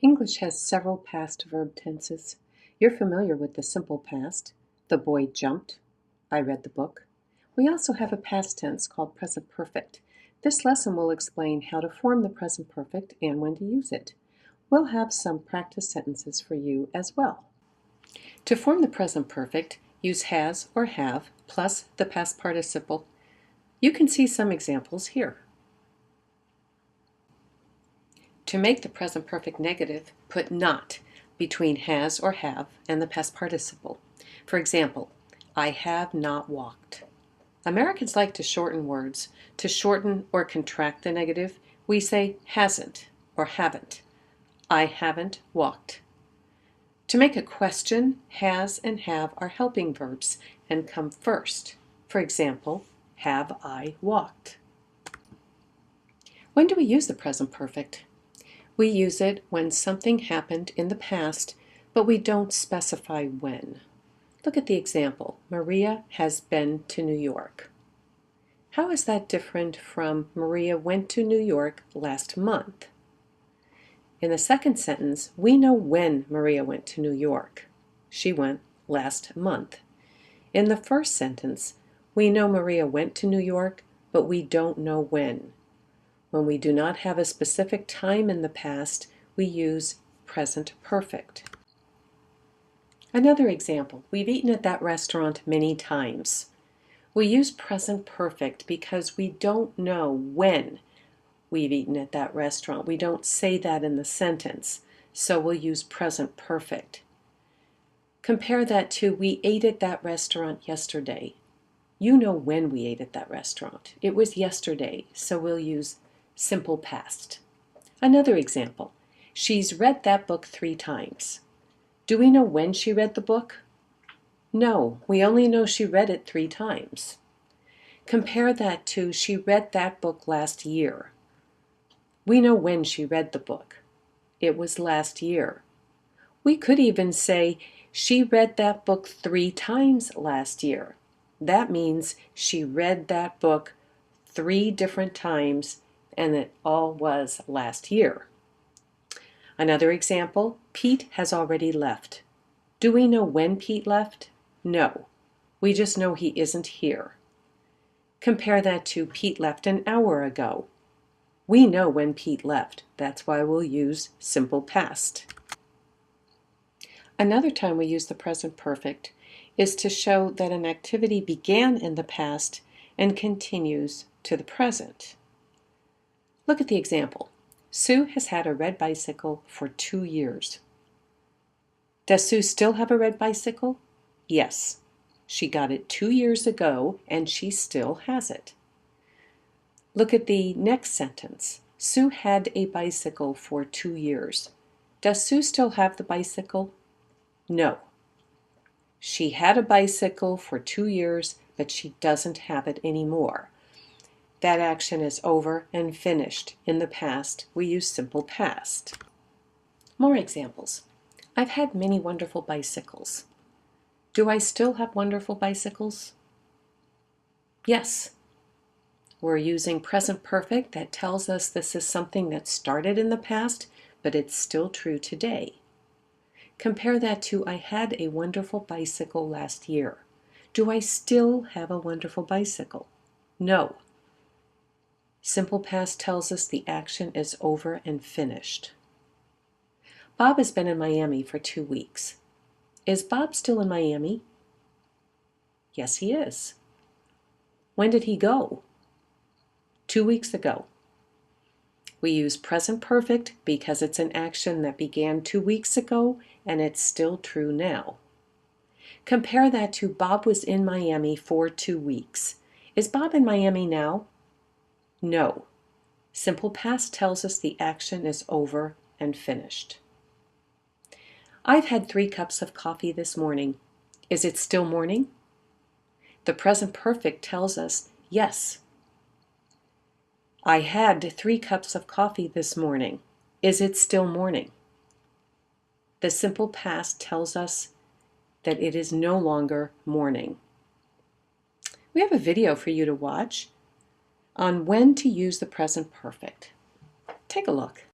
English has several past verb tenses. You're familiar with the simple past. The boy jumped. I read the book. We also have a past tense called present perfect. This lesson will explain how to form the present perfect and when to use it. We'll have some practice sentences for you as well. To form the present perfect, use has or have plus the past participle. You can see some examples here. To make the present perfect negative, put not between has or have and the past participle. For example, I have not walked. Americans like to shorten words. To shorten or contract the negative, we say hasn't or haven't. I haven't walked. To make a question, has and have are helping verbs and come first. For example, have I walked? When do we use the present perfect? We use it when something happened in the past, but we don't specify when. Look at the example. Maria has been to New York. How is that different from Maria went to New York last month? In the second sentence, we know when Maria went to New York. She went last month. In the first sentence, we know Maria went to New York, but we don't know when. When we do not have a specific time in the past, we use present perfect. Another example, we've eaten at that restaurant many times. We use present perfect because we don't know when we've eaten at that restaurant. We don't say that in the sentence, so we'll use present perfect. Compare that to we ate at that restaurant yesterday. You know when we ate at that restaurant. It was yesterday, so we'll use simple past. Another example, she's read that book 3 times. Do we know when she read the book? No, we only know she read it 3 times. Compare that to she read that book last year. We know when she read the book. It was last year. We could even say she read that book 3 times last year. That means she read that book 3 different times, and it all was last year. Another example, Pete has already left. Do we know when Pete left? No. We just know he isn't here. Compare that to Pete left an hour ago. We know when Pete left. That's why we'll use simple past. Another time we use the present perfect is to show that an activity began in the past and continues to the present. Look at the example. Sue has had a red bicycle for 2 years. Does Sue still have a red bicycle? Yes. She got it 2 years ago and she still has it. Look at the next sentence. Sue had a bicycle for 2 years. Does Sue still have the bicycle? No. She had a bicycle for 2 years, but she doesn't have it anymore. That action is over and finished. In the past, we use simple past. More examples. I've had many wonderful bicycles. Do I still have wonderful bicycles? Yes. We're using present perfect that tells us this is something that started in the past, but it's still true today. Compare that to I had a wonderful bicycle last year. Do I still have a wonderful bicycle? No. Simple past tells us the action is over and finished. Bob has been in Miami for 2 weeks. Is Bob still in Miami? Yes, he is. When did he go? 2 weeks ago. We use present perfect because it's an action that began 2 weeks ago and it's still true now. Compare that to Bob was in Miami for 2 weeks. Is Bob in Miami now? No. Simple past tells us the action is over and finished. I've had 3 cups of coffee this morning. Is it still morning? The present perfect tells us yes. I had 3 cups of coffee this morning. Is it still morning? The simple past tells us that it is no longer morning. We have a video for you to watch on when to use the present perfect. Take a look.